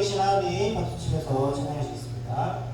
계신 하나님 박수 치면서 찬양하시겠습니다.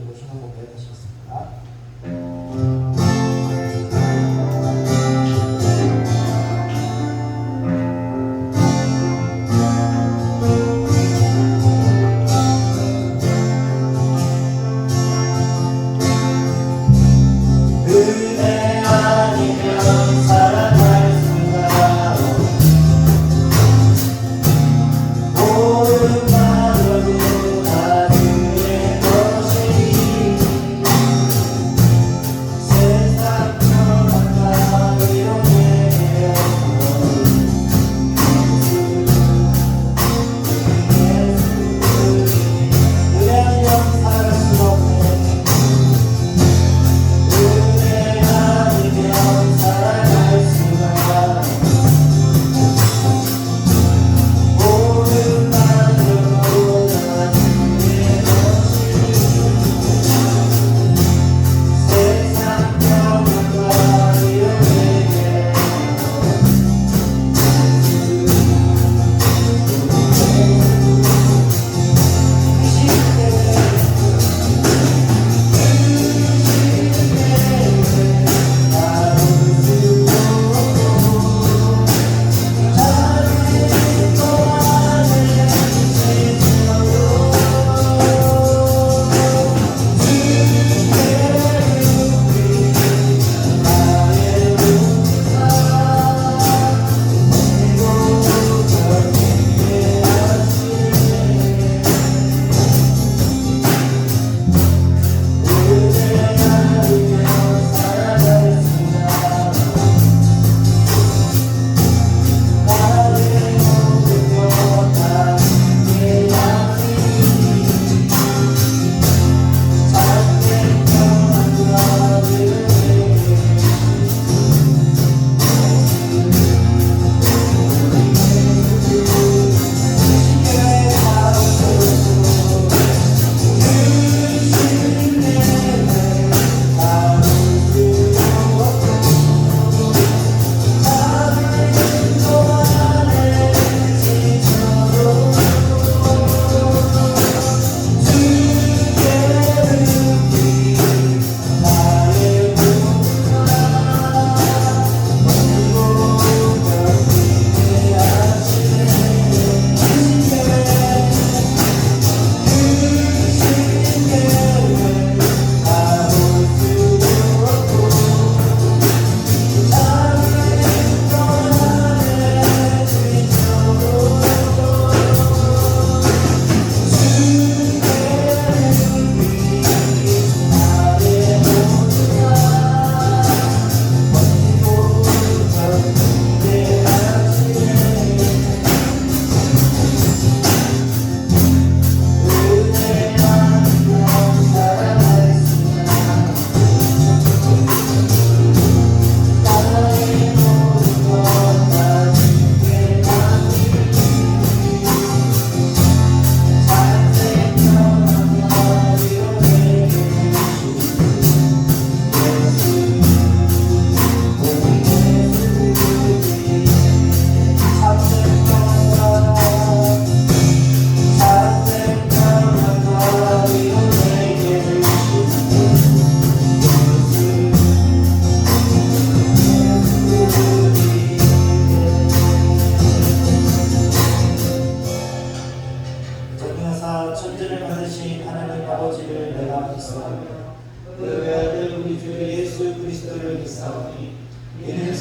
아버지로 신앙고백 하시겠습니다.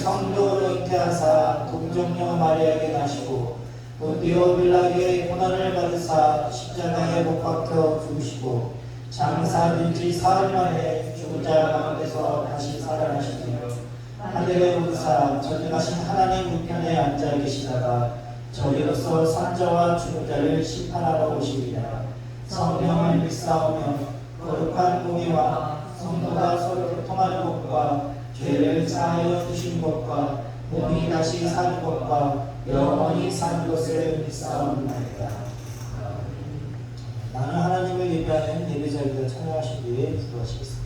성도로 잉태하사 동정녀 마리아에게 나시고 본디오 빌라에게 고난을 받으사 십자가에 못 박혀 죽으시고 장사 일지 사흘 만에 죽은 자 가운데서 다시 살아나시며 하늘에 오르사 전능하신 하나님 우편에 앉아 계시다가 저리로서 산자와 죽은 자를 심판하러 오시리라. 성령을 믿사오며 거룩한 공의와 성도가 서로 교통하는 것과 죄를 사하여 주신 것과 몸이 다시 사는 것과 영원히 사는 것을 믿사옵나이다. 나는 하나님을 예배하는 예배자들을 참여하신 뒤에 기도하시겠습니다.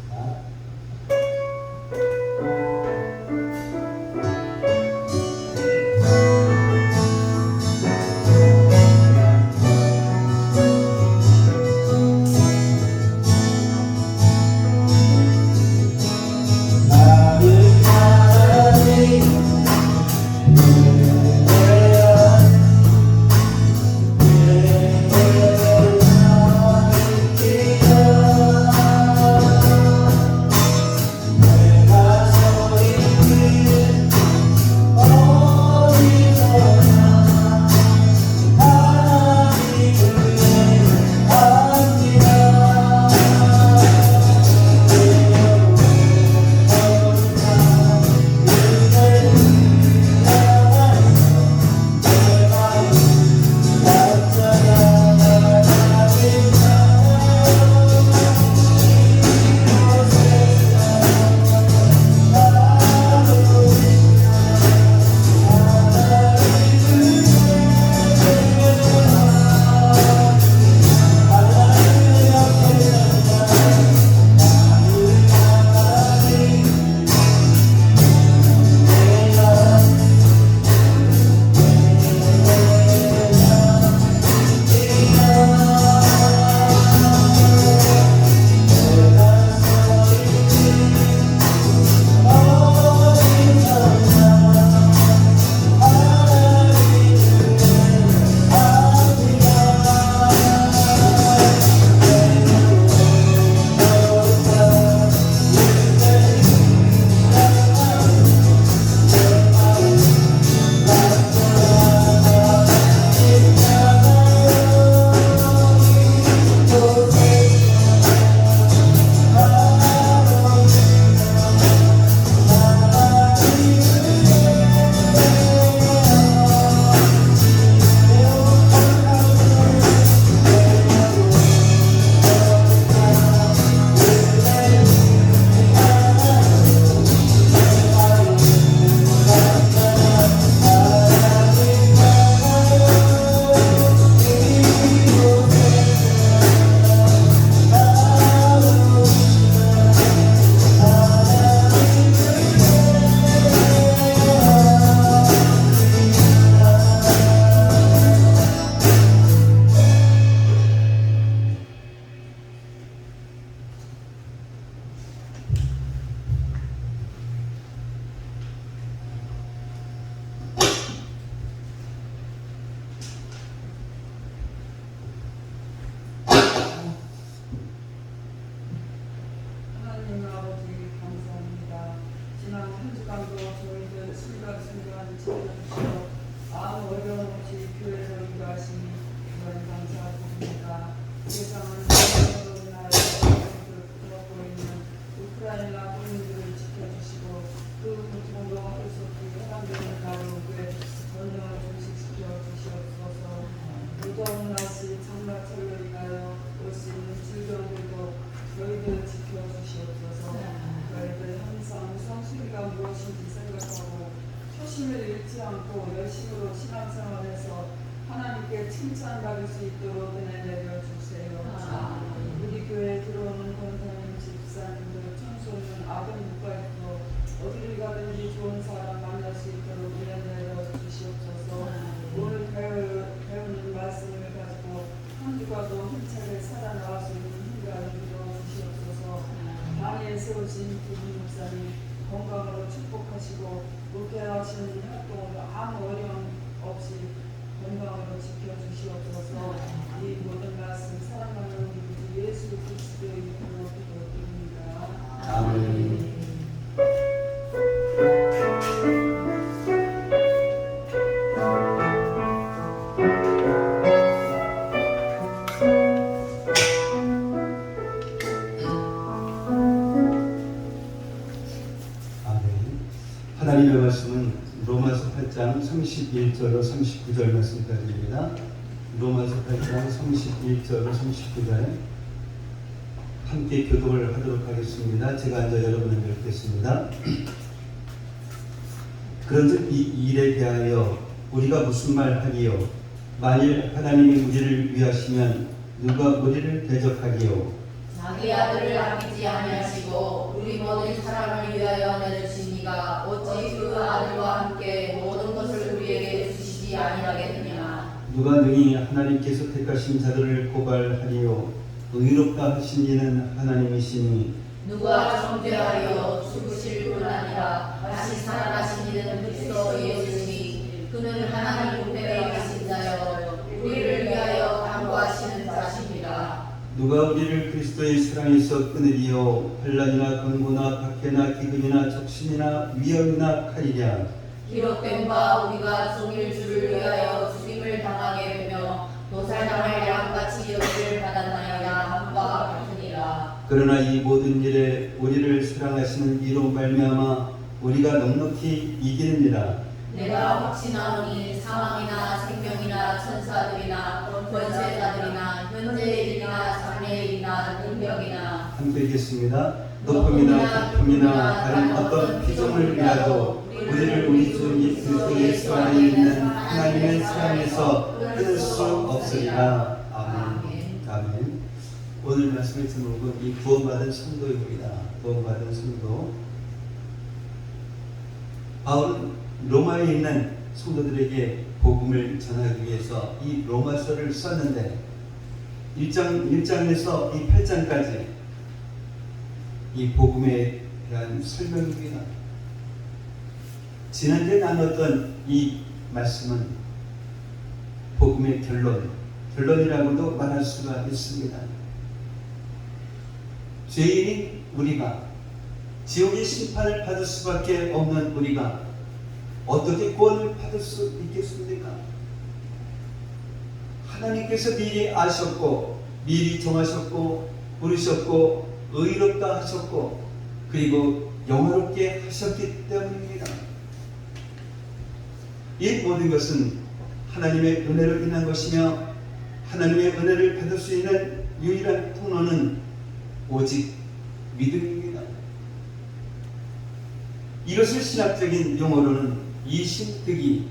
주시옵소서. 저희들 항상 성수기가 무엇인지 생각하고 초심을 잃지 않고 열심으로 신앙생활해서 하나님께 칭찬받을 수 있도록 은혜 내려주세요. 우리 교회에 들어오는 권사님, 집사님들, 청소년, 아들 묵과있고 어디를 가든지 좋은 사람 만날 수 있도록 은혜 내려주시옵소서. 오늘 배우는 말씀을 가지고 한 주가도 힘차게 살아나갈 수 있는 힘을 주시옵소서. 많이 세우신 부분 목사님 건강으로 축복하시고 목회하시는 활동으로 아무 어려움 없이 건강으로 지켜주시옵소서. 이 모든 말씀 사랑하는 우리 주 예수 그리스도의 이름으로 기도드립니다. 아멘. 하나님의 말씀은 로마서 8장 31절로 39절 말씀까지입니다. 로마서 8장 31절로 39절 함께 교독을 하도록 하겠습니다. 제가 앉아 여러분을 뵙겠습니다. 그런즉 이 일에 대하여 우리가 무슨 말하기요? 만일 하나님이 우리를 위하시면 누가 우리를 대적하기요? 자기 아들을 아끼지 아니하시고 우리 모든 사람을 위하여 내주신 이가 어찌 그 아들과 함께 모든 것을 우리에게 주시지 아니하겠느냐. 누가 능히 하나님께서 택하신 자들을 고발하리요? 의롭다 하신 이는 하나님이시니 누가 정죄하리요. 죽으실 뿐 아니라 다시 살아나신 이는 그리스도 예수시니 그는 하나님 우편에 계신 자여 우리를 위하여 간구하시는 자십니다. 누가 우리를 그리스도의 사랑에서 끊으리요? 환난이나 권고나 박해나 기근이나 적신이나 위험이나 칼이랴. 기록된 바 우리가 종일 주를 위하여 죽임을 당하게 되며 도살당할 양같이 여기를 받았나이다 함과 같으니라. 그러나 이 모든 일에 우리를 사랑하시는 이로 말미암아 우리가 넉넉히 이기느니라. 내가 확신하노니 사망이나 생명이나 천사들이나 권세자들이나 현재일이나 장래일이나 능력이나 함께 읽겠습니다. 높음이나 깊음이나 다른 어떤 피조물 이라도 우리를 우리 주 그리스도 예수 안에 있는 하나님의 사랑에서 끊을 수 없으리라. 아멘. 아멘. 오늘 말씀의 제목은 이 구원받은 성도입니다. 구원받은 성도. 바울은 로마에 있는 성도들에게 복음을 전하기 위해서 이 로마서를 썼는데 1장에서 이 8장까지 이 복음에 대한 설명입니다. 지난주에 나눴던 이 말씀은 복음의 결론이라고도 말할 수가 있습니다. 죄인인 우리가 지옥의 심판을 받을 수밖에 없는 우리가 어떻게 구원을 받을 수 있겠습니까? 하나님께서 미리 아셨고 미리 정하셨고 부르셨고 의롭다 하셨고 그리고 영화롭게 하셨기 때문입니다. 이 모든 것은 하나님의 은혜로 인한 것이며 하나님의 은혜를 받을 수 있는 유일한 통로는 오직 믿음입니다. 이것을 신학적인 용어로는 이신득이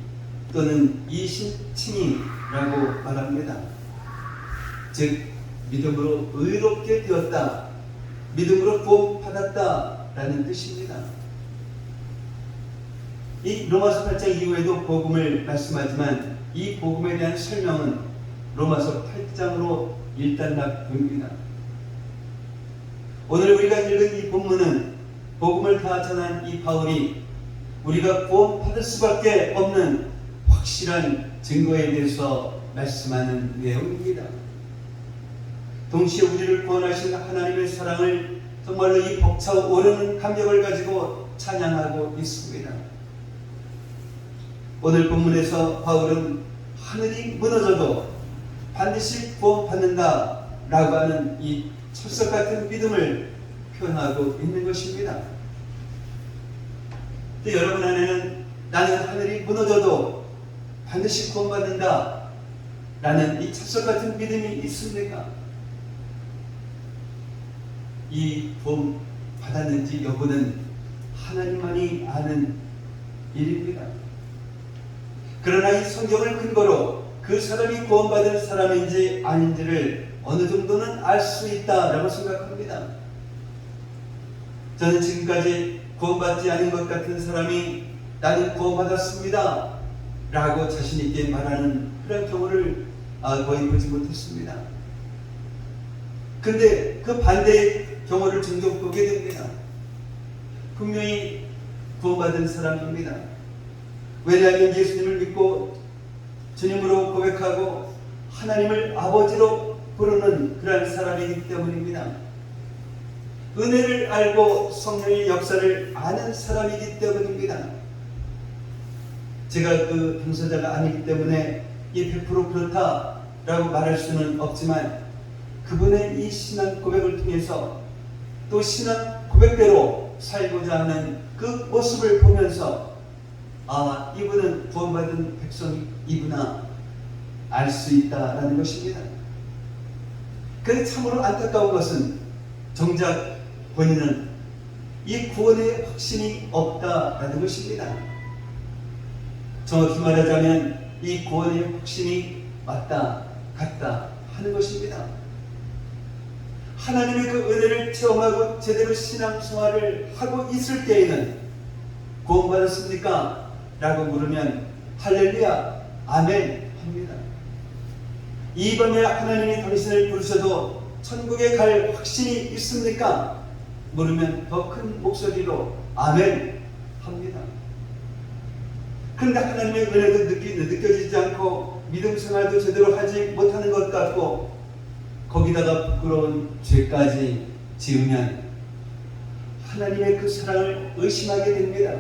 또는 이신칭의라고 말합니다. 즉 믿음으로 의롭게 되었다, 믿음으로 구원받았다라는 뜻입니다. 이 로마서 8장 이후에도 복음을 말씀하지만 이 복음에 대한 설명은 로마서 8장으로 일단락됩니다. 오늘 우리가 읽은 이 본문은 복음을 다 전한 이 바울이 우리가 구원받을 수밖에 없는 확실한 증거에 대해서 말씀하는 내용입니다. 동시에 우리를 구원하신 하나님의 사랑을 정말로 이 벅차오르는 감격을 가지고 찬양하고 있습니다. 오늘 본문에서 바울은 하늘이 무너져도 반드시 구원받는다 라고 하는 이 철석 같은 믿음을 표현하고 있는 것입니다. 여러분 안에는 나는 하늘이 무너져도 반드시 구원받는다 라는 이 철석 같은 믿음이 있습니까? 이 받았는지 여부는 하나님만이 아는 일입니다. 그러나 이 성경을 근거로 그 사람이 구원받은 사람인지 아닌지를 어느 정도는 알 수 있다라고 생각합니다. 저는 지금까지 구원받지 않은 것 같은 사람이 나는 구원받았습니다 라고 자신 있게 말하는 그런 경우를 거의 보지 못했습니다. 근데 그 반대의 경우를 종종 보게 됩니다. 분명히 구원받은 사람입니다. 왜냐하면 예수님을 믿고 주님으로 고백하고 하나님을 아버지로 부르는 그런 사람이기 때문입니다. 은혜를 알고 성령의 역사를 아는 사람이기 때문입니다. 제가 그 당사자가 아니기 때문에 이 100% 그렇다라고 말할 수는 없지만 그분의 이 신앙 고백을 통해서 또 신앙 고백대로 살고자 하는 그 모습을 보면서 아, 이분은 구원받은 백성이구나 알 수 있다라는 것입니다. 그런데 참으로 안타까운 것은 정작 본인은 이 구원의 확신이 없다라는 것입니다. 정확히 말하자면 이 구원의 확신이 맞다, 같다 하는 것입니다. 하나님의 그 은혜를 체험하고 제대로 신앙생활을 하고 있을 때에는 구원받았습니까? 라고 물으면 할렐루야, 아멘 합니다. 이번에 하나님이 당신을 부르셔도 천국에 갈 확신이 있습니까? 물으면 더 큰 목소리로 아멘 합니다. 그런데 하나님의 은혜도 느껴지지 않고 믿음 생활도 제대로 하지 못하는 것 같고 거기다가 부끄러운 죄까지 지으면 하나님의 그 사랑을 의심하게 됩니다.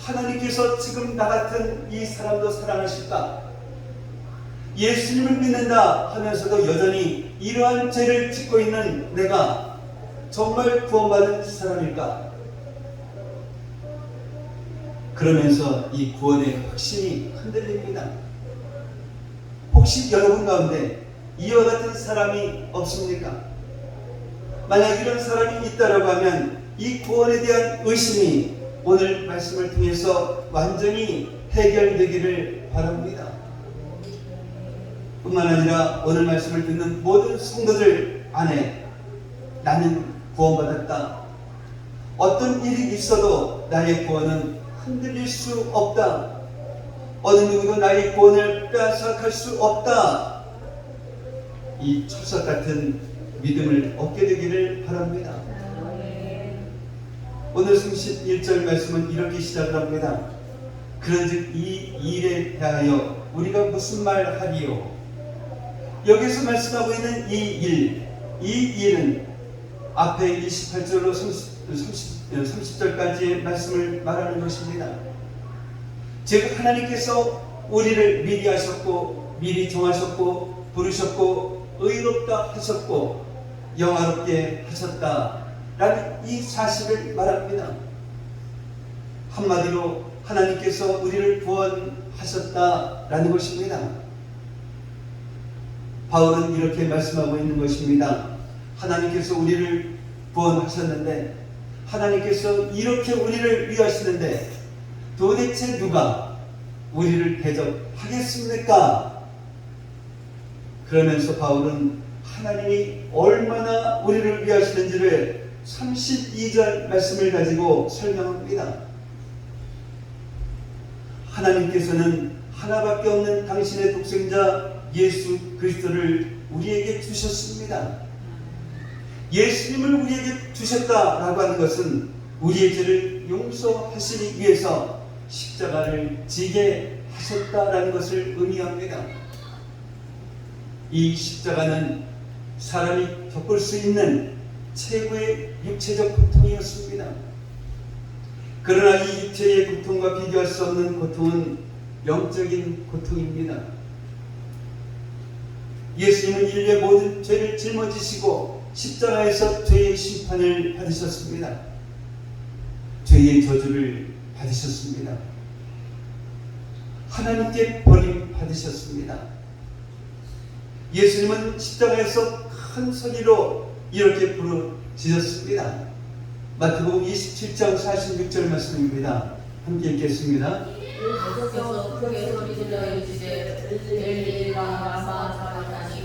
하나님께서 지금 나 같은 이 사람도 사랑하실까? 예수님을 믿는다 하면서도 여전히 이러한 죄를 짓고 있는 내가 정말 구원받은 사람일까? 그러면서 이 구원의 확신이 흔들립니다. 혹시 여러분 가운데 이와 같은 사람이 없습니까? 만약 이런 사람이 있다라고 하면 이 구원에 대한 의심이 오늘 말씀을 통해서 완전히 해결되기를 바랍니다. 뿐만 아니라 오늘 말씀을 듣는 모든 성도들 안에 나는 구원받았다. 어떤 일이 있어도 나의 구원은 흔들릴 수 없다. 어느 누구도 나의 구원을 빼앗아갈 수 없다. 이 철석 같은 믿음을 얻게 되기를 바랍니다. 오늘 31절 말씀은 이렇게 시작을 합니다. 그런즉 이 일에 대하여 우리가 무슨 말 하리요? 여기서 말씀하고 있는 이 일은 앞에 28절로 30절까지의 말씀을 말하는 것입니다. 즉 하나님께서 우리를 미리 하셨고 미리 정하셨고 부르셨고 의롭다 하셨고 영화롭게 하셨다라는 이 사실을 말합니다. 한마디로 하나님께서 우리를 구원하셨다라는 것입니다. 바울은 이렇게 말씀하고 있는 것입니다. 하나님께서 우리를 구원하셨는데 하나님께서 이렇게 우리를 위하시는데 도대체 누가 우리를 대접하겠습니까? 그러면서 바울은 하나님이 얼마나 우리를 위하시는지를 32절 말씀을 가지고 설명합니다. 하나님께서는 하나밖에 없는 당신의 독생자 예수 그리스도를 우리에게 주셨습니다. 예수님을 우리에게 주셨다라고 하는 것은 우리의 죄를 용서하시기 위해서 십자가를 지게 하셨다라는 것을 의미합니다. 이 십자가는 사람이 겪을 수 있는 최고의 육체적 고통이었습니다. 그러나 이 육체의 고통과 비교할 수 없는 고통은 영적인 고통입니다. 예수님은 인류의 모든 죄를 짊어지시고 십자가에서 죄의 심판을 받으셨습니다. 죄의 저주를 받으셨습니다. 하나님께 버림받으셨습니다. 예수님은 십자가에서 큰 소리로 이렇게 지었습니다. 마태복음 27장 46절 말씀입니다. 함께 읽겠습니다. 예수께서 크게 소리질러 이르시되 엘리라 라마 사박다니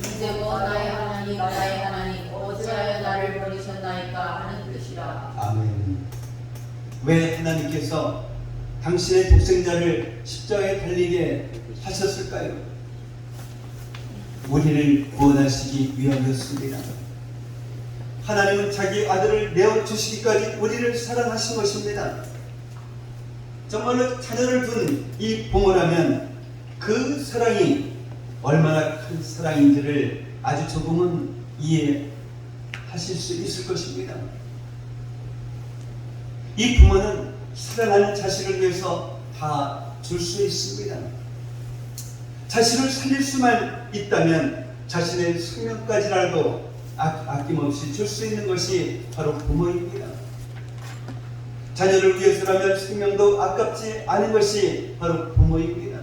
이제껏 나의 하나님 어찌하여 나를 버리셨나이까 하는 뜻이라. 아멘. 왜 하나님께서 당신의 독생자를 십자가에 달리게 하셨을까요? 우리를 구원하시기 위함이었습니다. 하나님은 자기 아들을 내어주시기까지 우리를 사랑하신 것입니다. 정말로 자녀를 둔 이 부모라면 그 사랑이 얼마나 큰 사랑인지를 아주 조금은 이해하실 수 있을 것입니다. 이 부모는 사랑하는 자식을 위해서 다 줄 수 있습니다. 자식을 살릴 수만 있다면 자신의 생명까지라도 아낌없이 줄 수 있는 것이 바로 부모입니다. 자녀를 위해서라면 생명도 아깝지 않은 것이 바로 부모입니다.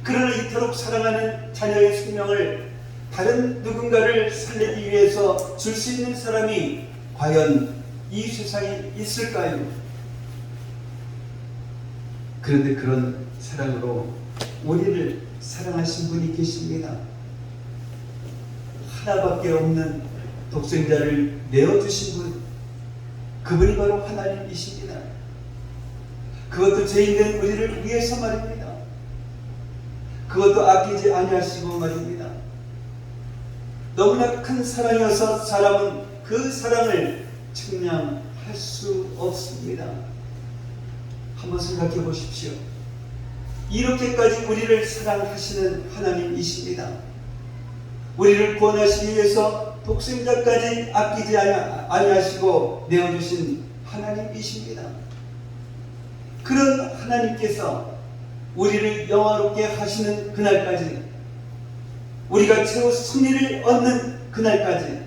그러나 이토록 사랑하는 자녀의 생명을 다른 누군가를 살리기 위해서 줄 수 있는 사람이 과연 이 세상에 있을까요? 그런데 그런 사랑으로 우리를 사랑하신 분이 계십니다. 하나밖에 없는 독생자를 내어주신 분, 그분이 바로 하나님이십니다. 그것도 죄인된 우리를 위해서 말입니다. 그것도 아끼지 아니하시고 말입니다. 너무나 큰 사랑이어서 사람은 그 사랑을 측량할 수 없습니다. 한번 생각해 보십시오. 이렇게까지 우리를 사랑하시는 하나님이십니다. 우리를 구원하시기 위해서 독생자까지 아끼지 아니하시고 내어주신 하나님이십니다. 그런 하나님께서 우리를 영화롭게 하시는 그날까지, 우리가 최후 승리를 얻는 그날까지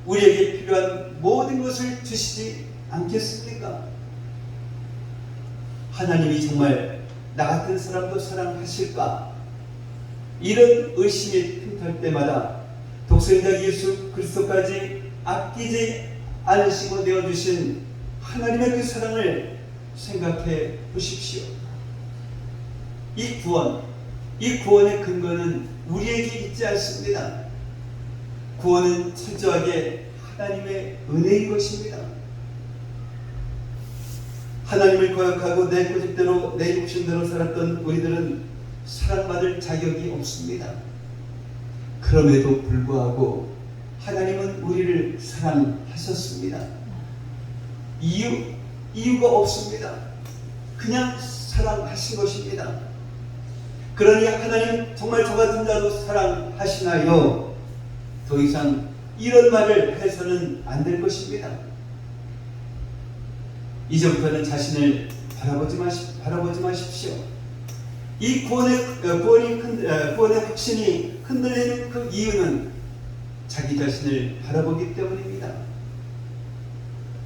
우리에게 필요한 모든 것을 주시지 않겠습니까? 하나님이 정말 나 같은 사람도 사랑하실까? 이런 의심이 틈탈 때마다 독생자 예수 그리스도까지 아끼지 않으시고 내어주신 하나님의 그 사랑을 생각해 보십시오. 이 구원의 근거는 우리에게 있지 않습니다. 구원은 철저하게 하나님의 은혜인 것입니다. 하나님을 거역하고 내 고집대로 내 욕심대로 살았던 우리들은 사랑받을 자격이 없습니다. 그럼에도 불구하고 하나님은 우리를 사랑하셨습니다. 이유가 없습니다. 그냥 사랑하신 것입니다. 그러니 하나님 정말 저 같은 자도 사랑하시나요? 더 이상 이런 말을 해서는 안 될 것입니다. 이제부터는 자신을 바라보지 마십시오. 이 구원의 확신이 흔들리는 그 이유는 자기 자신을 바라보기 때문입니다.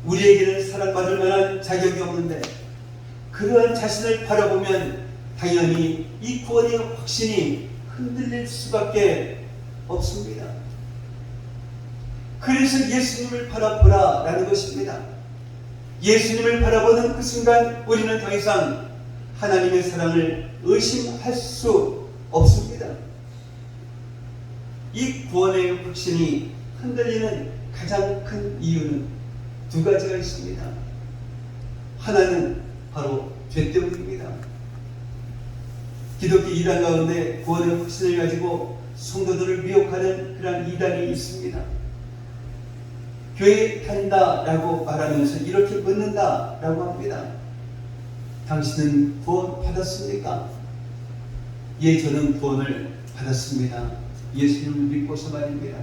우리에게는 사랑받을 만한 자격이 없는데 그러한 자신을 바라보면 당연히 이 구원의 확신이 흔들릴 수밖에 없습니다. 그래서 예수님을 바라보라 라는 것입니다. 예수님을 바라보는 그 순간 우리는 더 이상 하나님의 사랑을 의심할 수 없습니다. 이 구원의 확신이 흔들리는 가장 큰 이유는 두 가지가 있습니다. 하나는 바로 죄 때문입니다. 기독교 이단 가운데 구원의 확신을 가지고 성도들을 미혹하는 그런 이단이 있습니다. 교회 다닌다라고 말하면서 이렇게 묻는다라고 합니다. 당신은 구원 받았습니까? 예, 저는 구원을 받았습니다. 예수님을 믿고서 말입니다.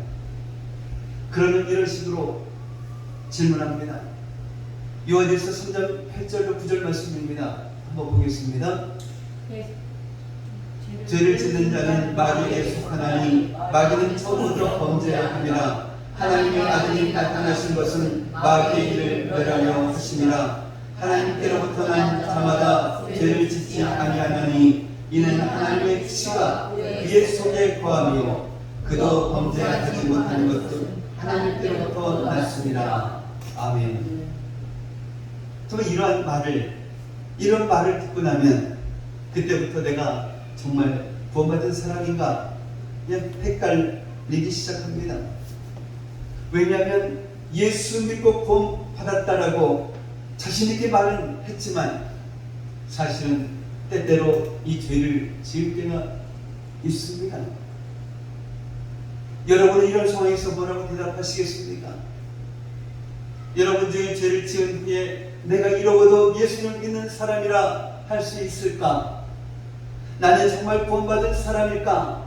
그러면 이런 식으로 질문합니다. 요한일서 3장 8절로 9절 말씀입니다. 한번 보겠습니다. 죄를 짓는 자는 마귀에 속하나니 마귀는 처음부터 범죄함이라. 하나님의 아들이 나타나신 것은 마귀의 일을 멸하려 하심이라. 하나님께로부터 난 자마다 죄를 짓지 아니하나니 이는 하나님의 피가 그의 속에 거하며 그도 범죄하지 못하는 것도 하나님께로부터 났습니다. 아멘. 정말 이런 말을 듣고 나면 그때부터 내가 정말 구원받은 사람인가 그냥 헷갈리기 시작합니다. 왜냐하면 예수 믿고 구원받았다라고 자신있게 말은 했지만 사실은 때때로 이 죄를 지을 때가 있습니다. 여러분은 이런 상황에서 뭐라고 대답하시겠습니까? 여러분 중에 죄를 지은 후에 내가 이러고도 예수님을 믿는 사람이라 할 수 있을까? 나는 정말 구원받은 사람일까?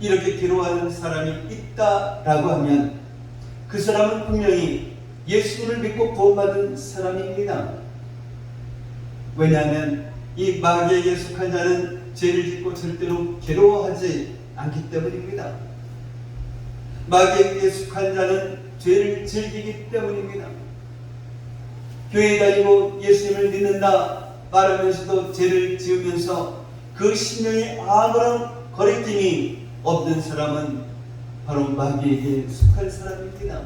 이렇게 괴로워하는 사람이 있다라고 하면 그 사람은 분명히 예수님을 믿고 구원받은 사람입니다. 왜냐하면 이 마귀에게 속한 자는 죄를 짓고 절대로 괴로워하지 않기 때문입니다. 마귀에게 속한 자는 죄를 즐기기 때문입니다. 교회에 다니고 예수님을 믿는다 말하면서도 죄를 지으면서 그 심령에 아무런 거리낌이 없는 사람은 바로 마귀에게 속한 사람입니다.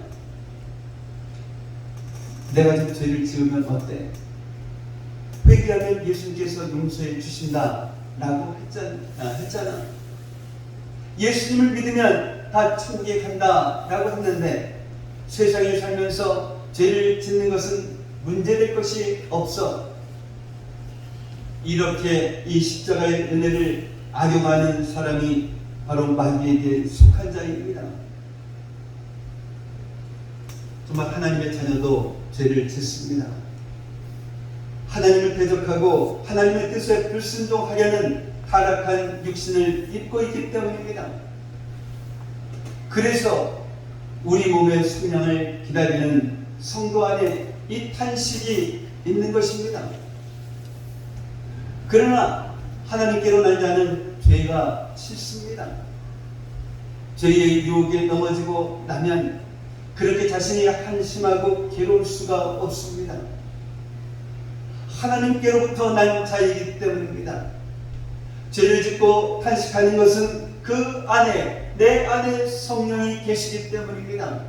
내가 좀 죄를 지으면 어때? 회개하면 예수님께서 용서해 주신다 라고 했잖아. 예수님을 믿으면 다 천국에 간다 라고 했는데 세상에 살면서 죄를 짓는 것은 문제될 것이 없어. 이렇게 이 십자가의 은혜를 악용하는 사람이 바로 마귀에게 속한 자입니다. 정말 하나님의 자녀도 죄를 짓습니다. 하나님을 대적하고 하나님의 뜻에 불순종하려는 타락한 육신을 입고 있기 때문입니다. 그래서 우리 몸의 순양을 기다리는 성도 안에 이 탄식이 있는 것입니다. 그러나 하나님께로 난 자는 죄가 싫습니다. 죄의 유혹에 넘어지고 나면 그렇게 자신이 한심하고 괴로울 수가 없습니다. 하나님께로부터 난 자이기 때문입니다. 죄를 짓고 탄식하는 것은 그 안에 내 안에 성령이 계시기 때문입니다.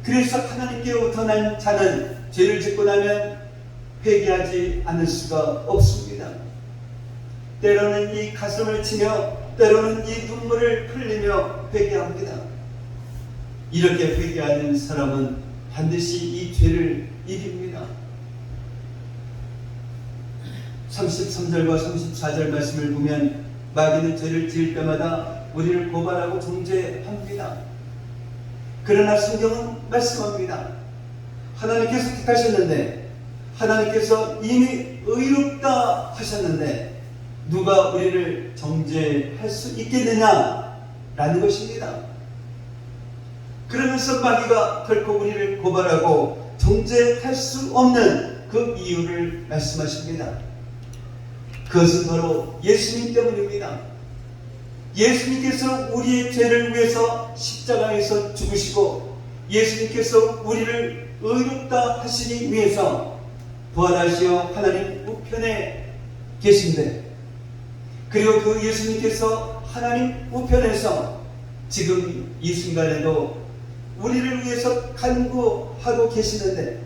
그래서 하나님께로부터 난 자는 죄를 짓고 나면 회개하지 않을 수가 없습니다. 때로는 이 가슴을 치며 때로는 이 눈물을 흘리며 회개합니다. 이렇게 회개하는 사람은 반드시 이 죄를 이깁니다. 33절과 34절 말씀을 보면 마귀는 죄를 지을 때마다 우리를 고발하고 정죄합니다. 그러나 성경은 말씀합니다. 하나님께서 택하셨는데 하나님께서 이미 의롭다 하셨는데 누가 우리를 정죄할 수 있겠느냐라는 것입니다. 그러면서 마귀가 결코 우리를 고발하고 정죄할 수 없는 그 이유를 말씀하십니다. 그것은 바로 예수님 때문입니다. 예수님께서 우리의 죄를 위해서 십자가에서 죽으시고 예수님께서 우리를 의롭다 하시기 위해서 부활하시어 하나님 우편에 계신데 그리고 그 예수님께서 하나님 우편에서 지금 이 순간에도 우리를 위해서 간구하고 계시는데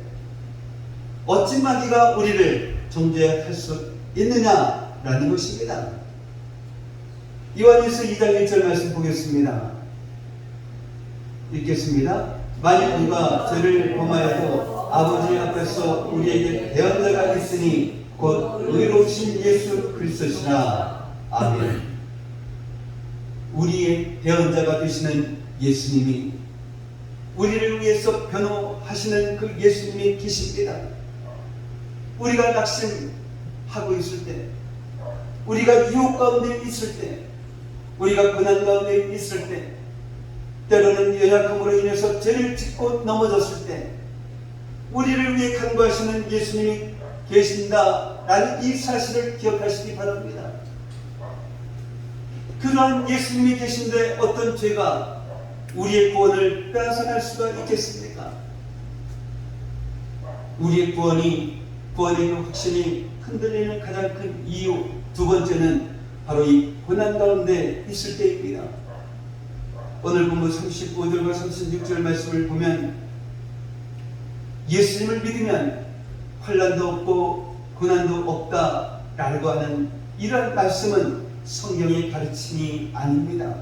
어찌 마귀가 우리를 정죄할 수 있느냐라는 것입니다. 요한일서 2장 1절 말씀 보겠습니다. 읽겠습니다. 만일 우리가 죄를 범하여도 아버지 앞에서 우리에게 대언자가 있으니 곧 의로우신 예수 그리스도시라. 아멘. 우리의 대언자가 되시는 예수님이 우리를 위해서 변호하시는 그 예수님이 계십니다. 우리가 낙심하고 있을 때, 우리가 유혹 가운데 있을 때, 우리가 고난 가운데 있을 때, 때로는 연약함으로 인해서 죄를 짓고 넘어졌을 때 우리를 위해 간구하시는 예수님이 계신다라는 이 사실을 기억하시기 바랍니다. 그러한 예수님이 계신데 어떤 죄가 우리의 구원을 빼앗아갈 수가 있겠습니까? 우리의 구원의 확신이 흔들리는 가장 큰 이유 두 번째는 바로 이 고난 가운데 있을 때입니다. 오늘 본문 35절과 36절 말씀을 보면 예수님을 믿으면 환난도 없고 고난도 없다라고 하는 이런 말씀은 성경의 가르침이 아닙니다.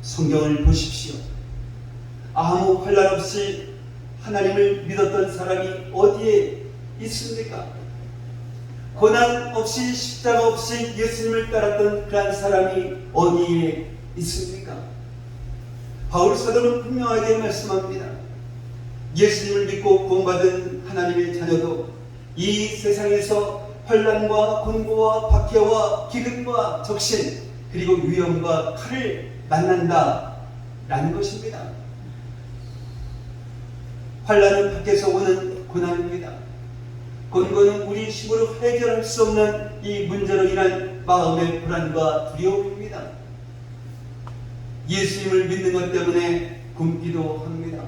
성경을 보십시오. 아무 환난 없이 하나님을 믿었던 사람이 어디에 있습니까? 고난 없이 십자가 없이 예수님을 따랐던 그런 사람이 어디에 있습니까? 바울 사도는 분명하게 말씀합니다. 예수님을 믿고 구원받은 하나님의 자녀도 이 세상에서 환난과 곤고와 박해와 기근과 적신 그리고 위험과 칼을 만난다라는 것입니다. 환난은 밖에서 오는 고난입니다. 곤고는 우리 힘으로 해결할 수 없는 이 문제로 인한 마음의 불안과 두려움입니다. 예수님을 믿는 것 때문에 굶기도 합니다.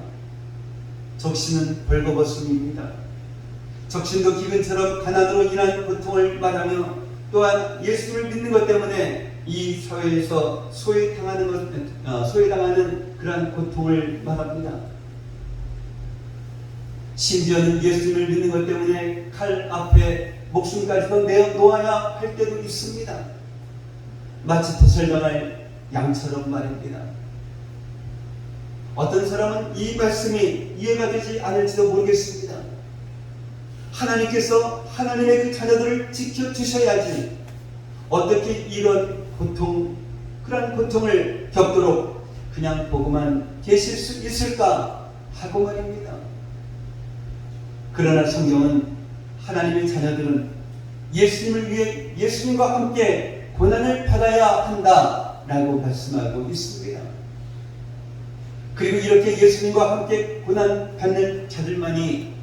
적신은 벌거벗음입니다. 적신도 기근처럼 가난으로 인한 고통을 말하며 또한 예수님을 믿는 것 때문에 이 사회에서 소외당하는 그러한 고통을 말합니다. 심지어는 예수님을 믿는 것 때문에 칼 앞에 목숨까지도 내어 놓아야 할 때도 있습니다. 마치 도살당할 양처럼 말입니다. 어떤 사람은 이 말씀이 이해가 되지 않을지도 모르겠습니다. 하나님께서 하나님의 그 자녀들을 지켜주셔야지 어떻게 이런 고통, 그런 고통을 겪도록 그냥 보고만 계실 수 있을까 하고 말입니다. 그러나 성경은 하나님의 자녀들은 예수님을 위해 예수님과 함께 고난을 받아야 한다라고 말씀하고 있습니다. 그리고 이렇게 예수님과 함께 고난 받는 자들만이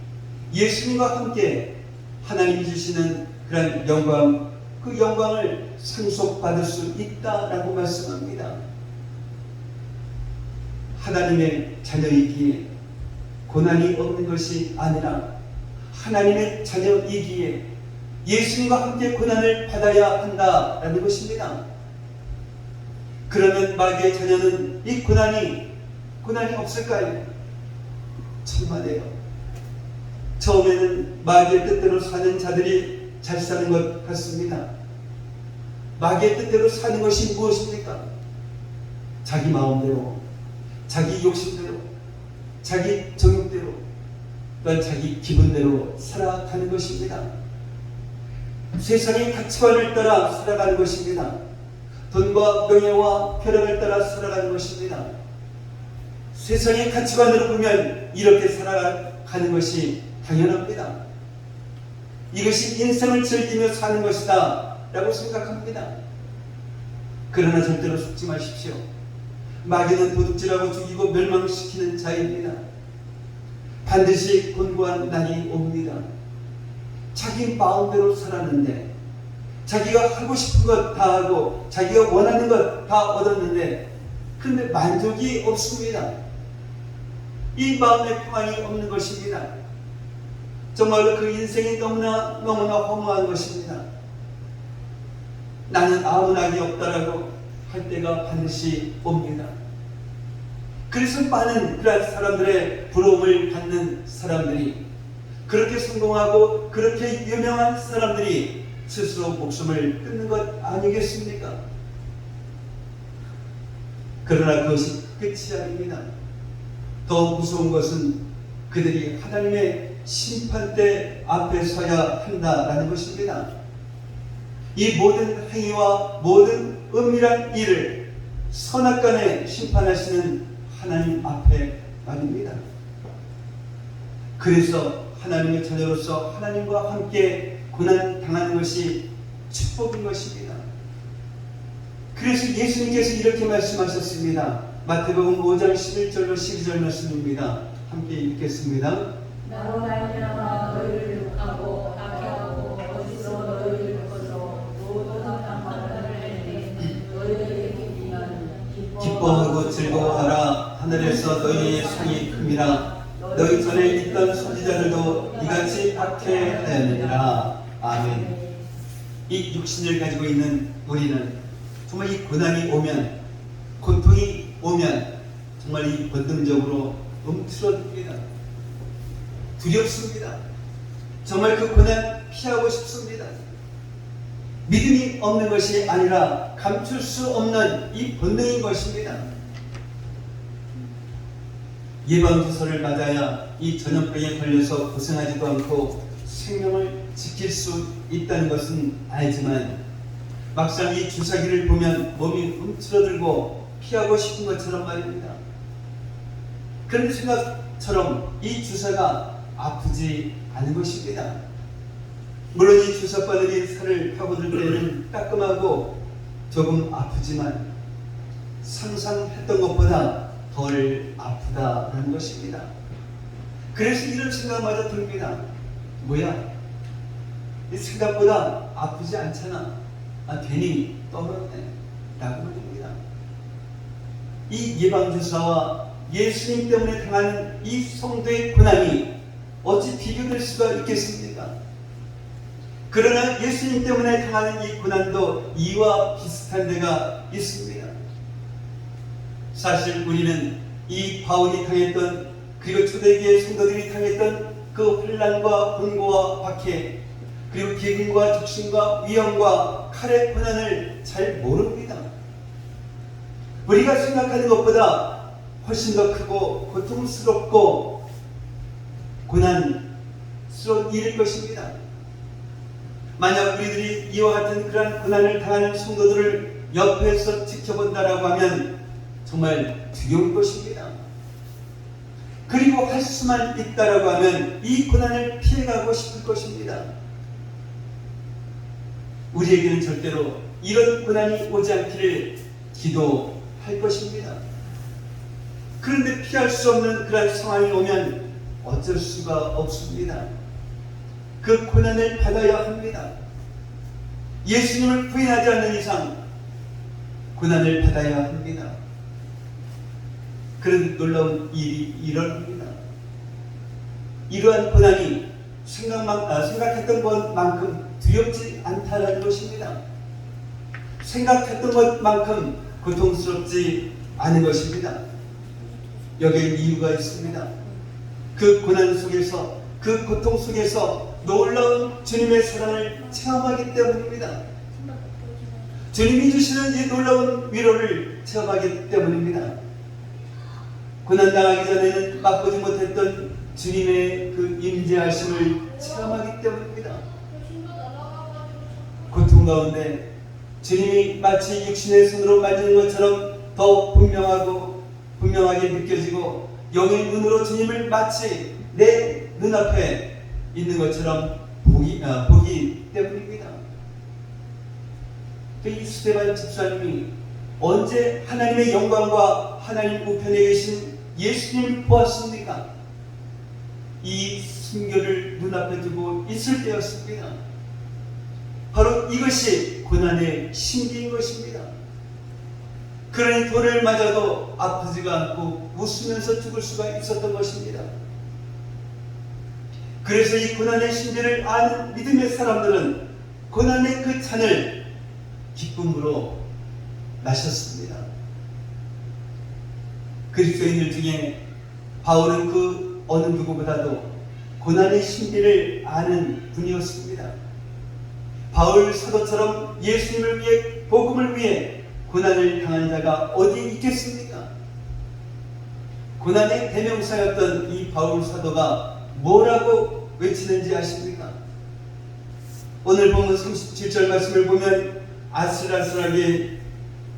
예수님과 함께 하나님이 주시는 그런 영광, 그 영광을 상속받을 수 있다라고 말씀합니다. 하나님의 자녀이기에 고난이 없는 것이 아니라 하나님의 자녀이기에 예수님과 함께 고난을 받아야 한다라는 것입니다. 그러면 마귀의 자녀는 이 고난이 없을까요? 천만에요. 처음에는 마귀의 뜻대로 사는 자들이 잘 사는 것 같습니다. 마귀의 뜻대로 사는 것이 무엇입니까? 자기 마음대로, 자기 욕심대로, 자기 정욕대로, 또한 자기 기분대로 살아가는 것입니다. 세상의 가치관을 따라 살아가는 것입니다. 돈과 명예와 쾌락을 따라 살아가는 것입니다. 세상의 가치관으로 보면 이렇게 살아가는 것이 당연합니다. 이것이 인생을 즐기며 사는 것이다 라고 생각합니다. 그러나 절대로 속지 마십시오. 마귀는 도둑질하고 죽이고 멸망시키는 자입니다. 반드시 곤고한 날이 옵니다. 자기 마음대로 살았는데, 자기가 하고 싶은 것 다 하고 자기가 원하는 것 다 얻었는데 그런데 만족이 없습니다. 이 마음의 평안이 없는 것입니다. 정말로 그 인생이 너무나 허무한 것입니다. 나는 아무 낙이 없다라고 할 때가 반드시 옵니다. 그래서 많은 그런 사람들의 부러움을 받는 사람들이, 그렇게 성공하고 그렇게 유명한 사람들이 스스로 목숨을 끊는 것 아니겠습니까? 그러나 그것이 끝이 아닙니다. 더 무서운 것은 그들이 하나님의 심판대 앞에 서야 한다라는 것입니다. 이 모든 행위와 모든 은밀한 일을 선악간에 심판하시는 하나님 앞에 말입니다. 그래서 하나님의 자녀로서 하나님과 함께 고난 당하는 것이 축복인 것입니다. 그래서 예수님께서 이렇게 말씀하셨습니다. 마태복음 5장 11절로 12절 말씀입니다. 함께 읽겠습니다. 나로 말미암아 너희를 욕하고 박해하고 거짓으로 너희를 묶어서 모든 악한 판단을 내리니 너희에게 기뻐하고 즐거워하라. 하늘에서 너희의 상이 큼이라. 너희 전에 있던 선지자들도 이같이 박해하였느니라. 아멘. 이 육신을 가지고 있는 우리는 정말 이 고난이 오면, 고통이 오면 정말 이 본능적으로 움츠러듭니다. 두렵습니다. 정말 그 고난 피하고 싶습니다. 믿음이 없는 것이 아니라 감출 수 없는 이 본능인 것입니다. 예방주사를 맞아야 이 전염병에 걸려서 고생하지도 않고 생명을 지킬 수 있다는 것은 알지만 막상 이 주사기를 보면 몸이 움츠러들고 피하고 싶은 것처럼 말입니다. 그런 생각처럼 이 주사가 아프지 않은 것입니다. 물론 이 주사바늘이 살을 파고들 때는 따끔하고 조금 아프지만 상상했던 것보다 덜 아프다는 것입니다. 그래서 이런 생각마저 듭니다. 뭐야? 이 생각보다 아프지 않잖아. 괜히 떠들었네 라고 말입니다. 이 예방주사와 예수님 때문에 당하는 이 성도의 고난이 어찌 비교될 수가 있겠습니까? 그러나 예수님 때문에 당하는 이 고난도 이와 비슷한 데가 있습니다. 사실 우리는 이 바울이 당했던, 그리고 초대교회 성도들이 당했던 그 환난과 분고와 박해, 그리고 기근과 적신과 위험과 칼의 고난을 잘 모릅니다. 우리가 생각하는 것보다 훨씬 더 크고 고통스럽고 고난스러운 일일 것입니다. 만약 우리들이 이와 같은 그러한 고난을 당하는 성도들을 옆에서 지켜본다라고 하면 정말 두려운 것입니다. 그리고 할 수만 있다라고 하면 이 고난을 피해가고 싶을 것입니다. 우리에게는 절대로 이런 고난이 오지 않기를 기도할 것입니다. 그런데 피할 수 없는 그런 상황이 오면 어쩔 수가 없습니다. 그 고난을 받아야 합니다. 예수님을 부인하지 않는 이상 고난을 받아야 합니다. 그런 놀라운 일이 일어납니다. 이러한 고난이 생각했던 것만큼 두렵지 않다는 것입니다. 생각했던 것만큼 고통스럽지 않은 것입니다. 여기에 이유가 있습니다. 그 고난 속에서, 그 고통 속에서 놀라운 주님의 사랑을 체험하기 때문입니다. 주님이 주시는 이 놀라운 위로를 체험하기 때문입니다. 고난당하기 전에는 맛보지 못했던 주님의 그 임재하심을 체험하기 때문입니다. 고통 가운데 주님이 마치 육신의 손으로 만지는 것처럼 더 분명하게 느껴지고 영의 눈으로 주님을 마치 내 눈앞에 있는 것처럼 보기 때문입니다. 이 스데반 집사님이 언제 하나님의 영광과 하나님 우편에 계신 예수님을 보았습니까? 이 순교를 눈앞에 두고 있을 때였습니다. 바로 이것이 고난의 신기인 것입니다. 그러니 돌을 맞아도 아프지가 않고 웃으면서 죽을 수가 있었던 것입니다. 그래서 이 고난의 신비를 아는 믿음의 사람들은 고난의 그 잔을 기쁨으로 마셨습니다. 그리스도인들 중에 바울은 그 어느 누구보다도 고난의 신비를 아는 분이었습니다. 바울 사도처럼 예수님을 위해, 복음을 위해 고난을 당한 자가 어디 있겠습니까? 고난의 대명사였던 이 바울 사도가 뭐라고 외치는지 아십니까? 오늘 본문 37절 말씀을 보면 아슬아슬하게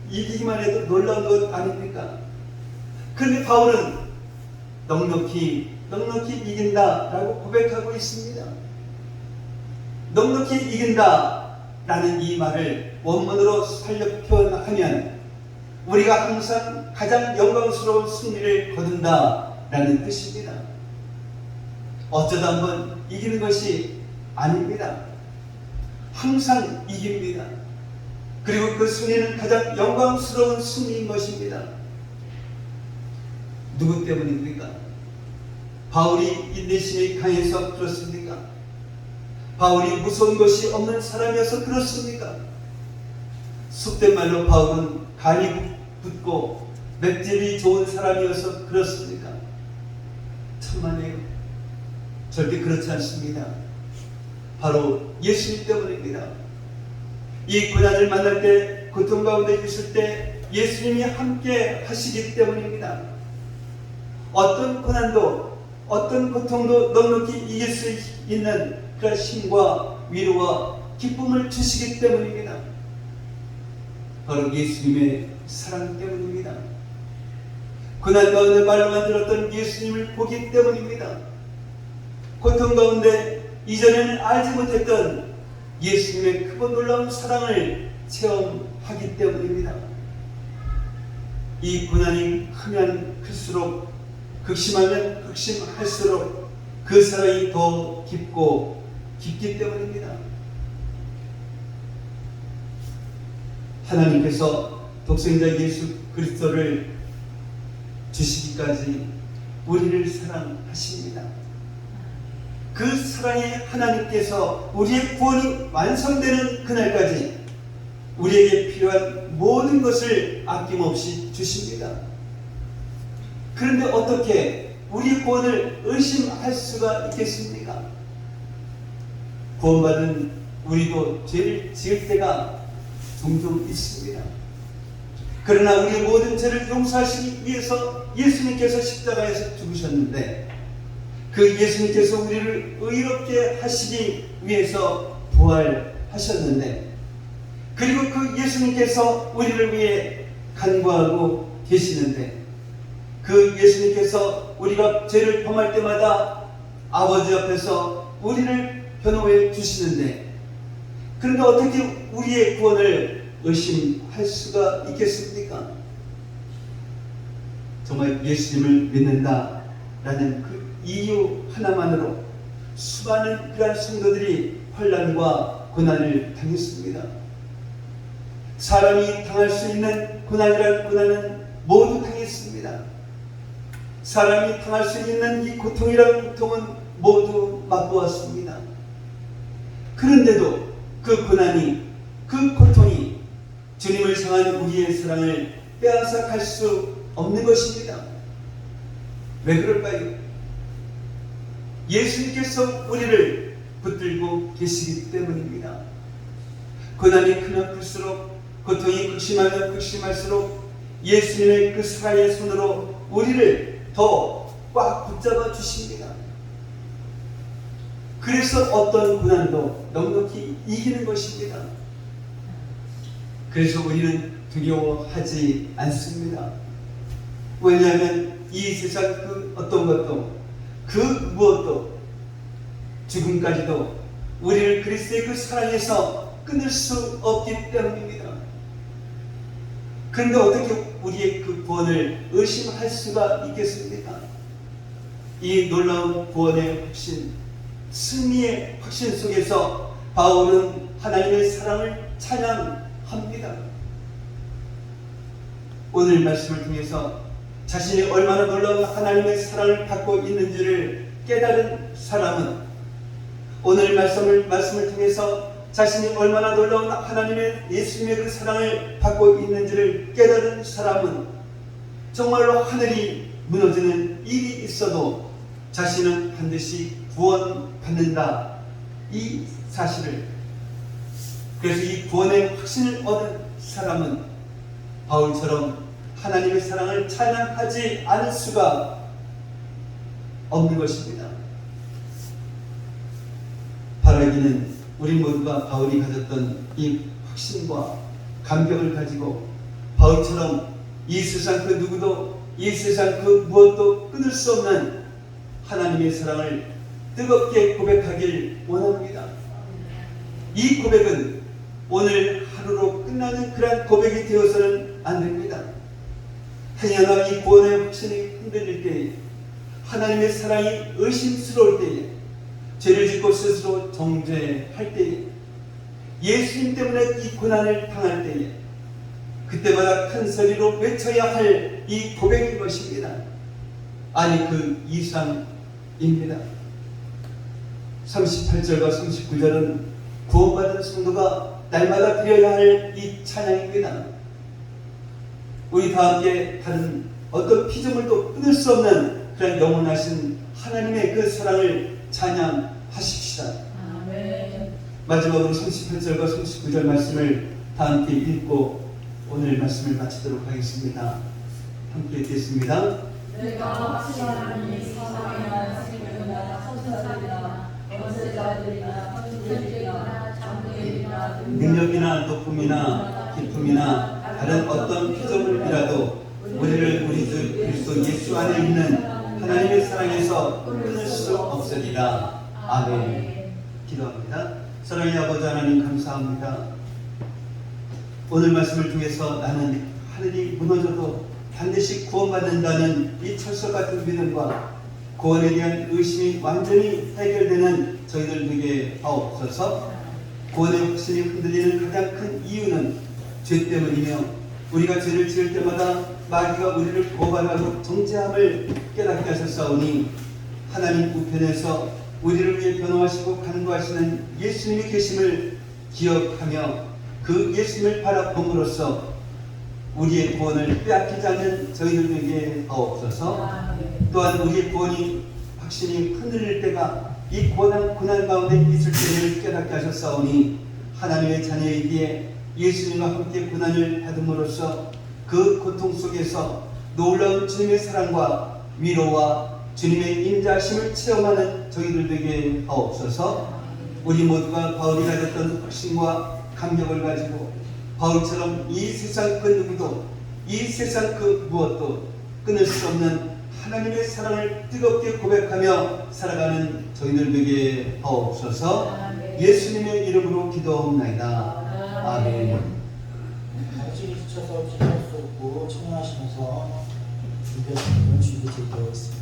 이기기만 해도 놀라운 것 아닙니까? 그런데 바울은 넉넉히 이긴다라고 고백하고 있습니다. 넉넉히 이긴다라는 이 말을 원문으로 살려 표현하면 우리가 항상 가장 영광스러운 승리를 거둔다라는 뜻입니다. 어쩌다 한번 이기는 것이 아닙니다. 항상 이깁니다. 그리고 그 승리는 가장 영광스러운 승리인 것입니다. 누구 때문입니까? 바울이 인내심이 강해서 그렇습니까? 바울이 무서운 것이 없는 사람이어서 그렇습니까? 속된 말로 바울은 간이 붙고 맷집이 좋은 사람이어서 그렇습니까? 천만에요. 절대 그렇지 않습니다. 바로 예수님 때문입니다. 이 고난을 만날 때, 고통 가운데 있을 때 예수님이 함께 하시기 때문입니다. 어떤 고난도, 어떤 고통도 넉넉히 이길 수 있는 그런 힘과 위로와 기쁨을 주시기 때문입니다. 바로 예수님의 사랑 때문입니다. 고난 가운데 말로만 들었던 예수님을 보기 때문입니다. 고통 가운데 이전에는 알지 못했던 예수님의 크고 놀라운 사랑을 체험하기 때문입니다. 이 고난이 크면 클수록, 극심하면 극심할수록 그 사랑이 더 깊고 깊기 때문입니다. 하나님께서 독생자 예수 그리스도를 주시기까지 우리를 사랑하십니다. 그 사랑의 하나님께서 우리의 구원이 완성되는 그날까지 우리에게 필요한 모든 것을 아낌없이 주십니다. 그런데 어떻게 우리의 구원을 의심할 수가 있겠습니까? 구원받은 우리도 죄를 지을 때가 종종 있습니다. 그러나 우리의 모든 죄를 용서하시기 위해서 예수님께서 십자가에서 죽으셨는데, 그 예수님께서 우리를 의롭게 하시기 위해서 부활하셨는데, 그리고 그 예수님께서 우리를 위해 간구하고 계시는데, 그 예수님께서 우리가 죄를 범할 때마다 아버지 앞에서 우리를 변호해 주시는데, 그런데 어떻게 우리의 구원을 의심할 수가 있겠습니까? 정말 예수님을 믿는다라는 그 이유 하나만으로 수많은 그러한 성도들이 환난과 고난을 당했습니다. 사람이 당할 수 있는 고난이란 고난은 모두 당했습니다. 사람이 당할 수 있는 이 고통이란 고통은 모두 맛보았습니다. 그런데도 그 고난이, 그 고통이 주님을 향한 우리의 사랑을 빼앗아 갈 수 없는 것입니다. 왜 그럴까요? 예수님께서 우리를 붙들고 계시기 때문입니다. 고난이 크면 클수록, 고통이 극심하면 극심할수록 예수님의 그 사랑의 손으로 우리를 더 꽉 붙잡아 주십니다. 그래서 어떤 고난도 넉넉히 이기는 것입니다. 그래서 우리는 두려워하지 않습니다. 왜냐하면 이 세상 그 어떤 것도, 그 무엇도, 죽음까지도 우리를 그리스도의 그 사랑에서 끊을 수 없기 때문입니다. 그런데 어떻게 우리의 그 구원을 의심할 수가 있겠습니까? 이 놀라운 구원의 확신, 승리의 확신 속에서 바울은 하나님의 사랑을 찬양합니다. 오늘 말씀을 통해서 자신이 얼마나 놀라운 하나님의 사랑을 받고 있는지를 깨달은 사람은, 오늘 말씀을 통해서 자신이 얼마나 놀라운 하나님의 예수님의 그 사랑을 받고 있는지를 깨달은 사람은 정말로 하늘이 무너지는 일이 있어도 자신은 반드시 구원받는다, 이 사실을, 그래서 이 구원의 확신을 얻은 사람은 바울처럼 하나님의 사랑을 찬양하지 않을 수가 없는 것입니다. 바라기는 우리 모두가 바울이 가졌던 이 확신과 감격을 가지고 바울처럼 이 세상 그 누구도, 이 세상 그 무엇도 끊을 수 없는 하나님의 사랑을 뜨겁게 고백하길 원합니다. 이 고백은 오늘 하루로 끝나는 그런 고백이 되어서는 안 됩니다. 행여나 이 구원의 확신이 흔들릴 때에, 하나님의 사랑이 의심스러울 때에, 죄를 짓고 스스로 정죄할 때에, 예수님 때문에 이 고난을 당할 때에, 그때마다 큰 소리로 외쳐야 할 이 고백인 것입니다. 아니 그 이상입니다. 38절과 39절은 구원받은 성도가 날마다 드려야 할 이 찬양입니다. 우리 다 함께 다른 어떤 피조물도 끊을 수 없는 그런 영원하신 하나님의 그 사랑을 찬양하십시다. 아멘. 마지막으로 38절과 39절 말씀을 다 함께 읽고 오늘 말씀을 마치도록 하겠습니다. 함께 읽겠습니다. 내가 확신하는 이 사상이나 생명이나 천사들이나 권세자들이나 천들이나 장대들이나 능력이나 높음이나 기쁨이나 다른 어떤 피조물이라도 우리를 우리 주 그리스도 예수 안에 있는 하나님의 사랑에서 끊을 수 없으리라. 아멘. 기도합니다. 사랑의 아버지 하나님 감사합니다. 오늘 말씀을 통해서 나는 하늘이 무너져도 반드시 구원받는다는 이 철석 같은 믿음과 구원에 대한 의심이 완전히 해결되는 저희들에게 하옵소서. 구원의 확신이 흔들리는 가장 큰 이유는 죄 때문이며 우리가 죄를 지을 때마다 마귀가 우리를 고발하고 정죄함을 깨닫게 하셨사오니 하나님 우편에서 우리를 위해 변호하시고 간구하시는 예수님이 계심을 기억하며 그 예수님을 바라봄으로써 우리의 구원을 빼앗기지 않는 저희들에게 하옵소서. 또한 우리의 구원이 확신이 흔들릴 때가 이 고난 가운데 있을 때를 깨닫게 하셨사오니 하나님의 자녀이기에 예수님과 함께 고난을 받음으로써 그 고통 속에서 놀라운 주님의 사랑과 위로와 주님의 인자하심을 체험하는 저희들에게 하옵소서. 우리 모두가 바울이 가졌던 확신과 감격을 가지고 바울처럼 이 세상 그 누구도 이 세상 그 무엇도 끊을 수 없는 하나님의 사랑을 뜨겁게 고백하며 살아가는 저희들에게 하옵소서. 예수님의 이름으로 기도하옵나이다. 아멘. 같이 지쳐서 기도할 수 없고 청량하시면서 준비하시는 준비 드리도록 하겠습니다.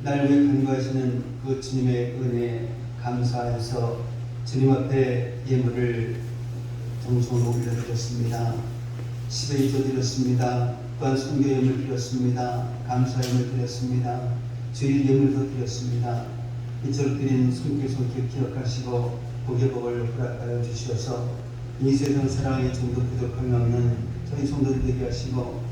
날 위해 간구하시는 그 주님의 은혜에 감사해서 주님 앞에 예물을 정성으로 올려드렸습니다. 10회 조 드렸습니다. 또한 순교 예물 드렸습니다. 감사 예물 드렸습니다. 주일 예물도 드렸습니다. 이처럼 드린 손길 기억하시고 복의 복을 허락하여 주시어서 이 세상 사랑의 정도 부족함이 없는 저희 성도들 되게 하시고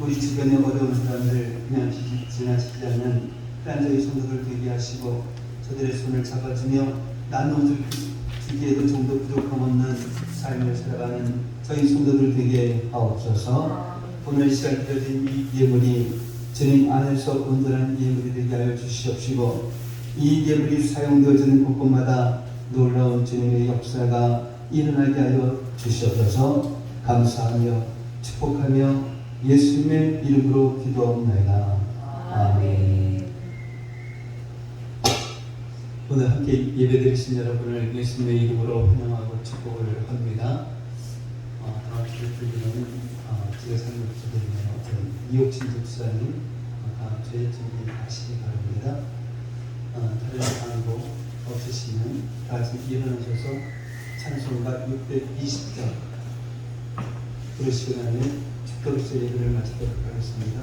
우리 주변의 어려운 사람들 그냥 지나치지 않는 그런 저희 성도들 되게 하시고 저들의 손을 잡아주며 나눠주기에도 정도 부족함 없는 삶을 살아가는 저희 성도들 되게 하옵소서. 오늘 시간 드려진 이 예물이 주님 안에서 온전한 예물이 되게 하여 주시옵시고 이 예물이 사용되어지는 곳곳마다 놀라운 주님의 역사가 일어나게 하여 주시옵소서. 감사하며 축복하며 예수님의 이름으로 기도합니다. 아멘. 오늘 함께 예배드리신 여러분을 예수님의 이름으로 환영하고 축복을 합니다. 다음 주에 들리는 제가 삶을 부탁드리는 이옥진 집사님 다음 주에 준비하시기 바랍니다. 다른 광고 없으시면 다 같이 일어나셔서 찬송가 620장 부르시고 나면 축도로서 예배를 마치도록 하겠습니다.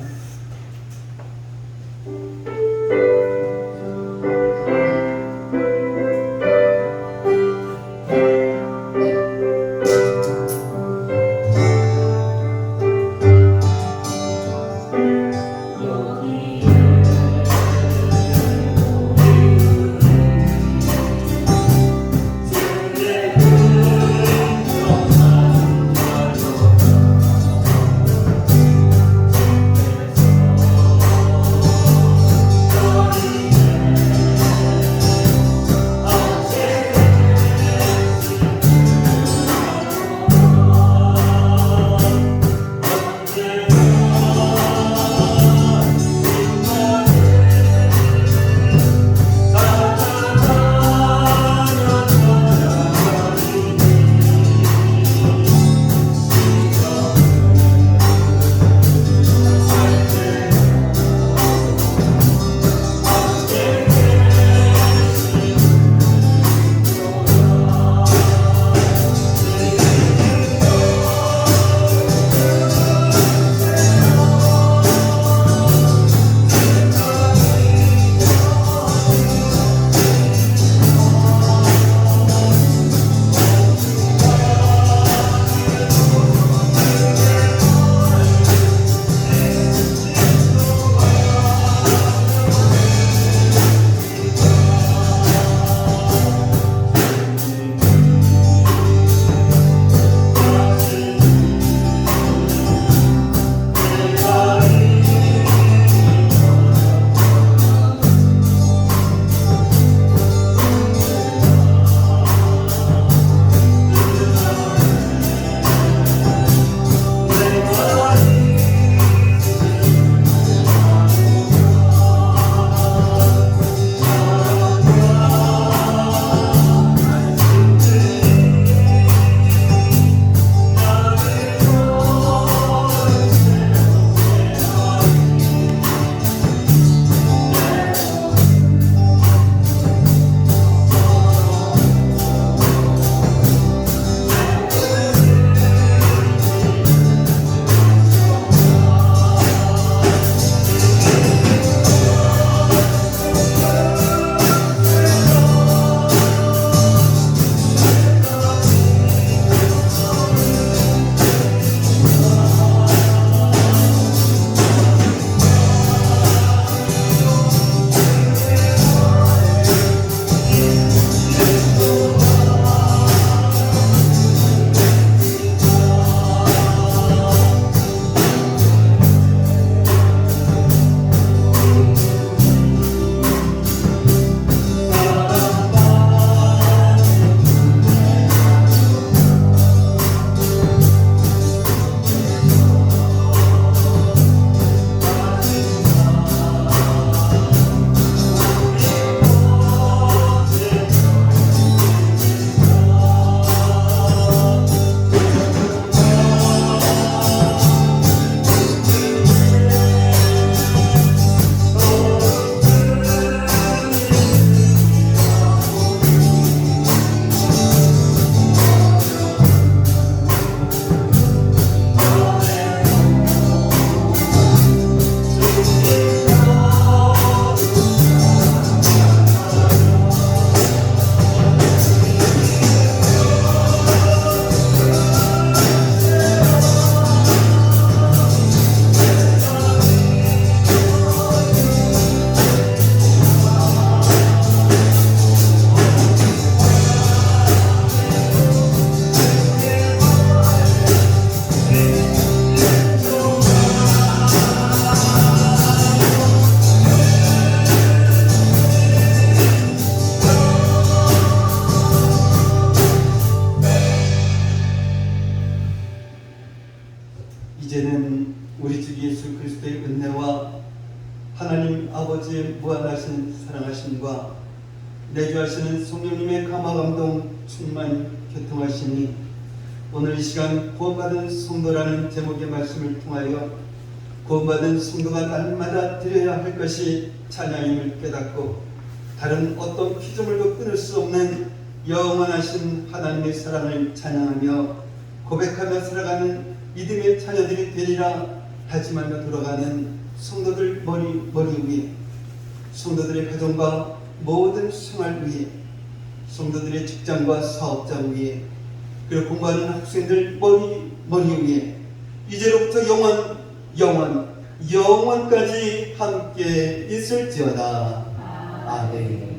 내주하시는 성령님의 감화 감동 충만 교통하시니 오늘 이 시간 구원받은 성도라는 제목의 말씀을 통하여 구원받은 성도가 날마다 드려야 할 것이 찬양임을 깨닫고 다른 어떤 피조물도 끊을 수 없는 영원하신 하나님의 사랑을 찬양하며 고백하며 살아가는 믿음의 자녀들이 되리라 다짐하며 돌아가는 성도들 머리 위에, 성도들의 가정과 모든 생활 위에, 성도들의 직장과 사업장 위에, 그리고 공부하는 학생들 머리 위에 이제로부터 영원까지 함께 있을지어다. 아멘.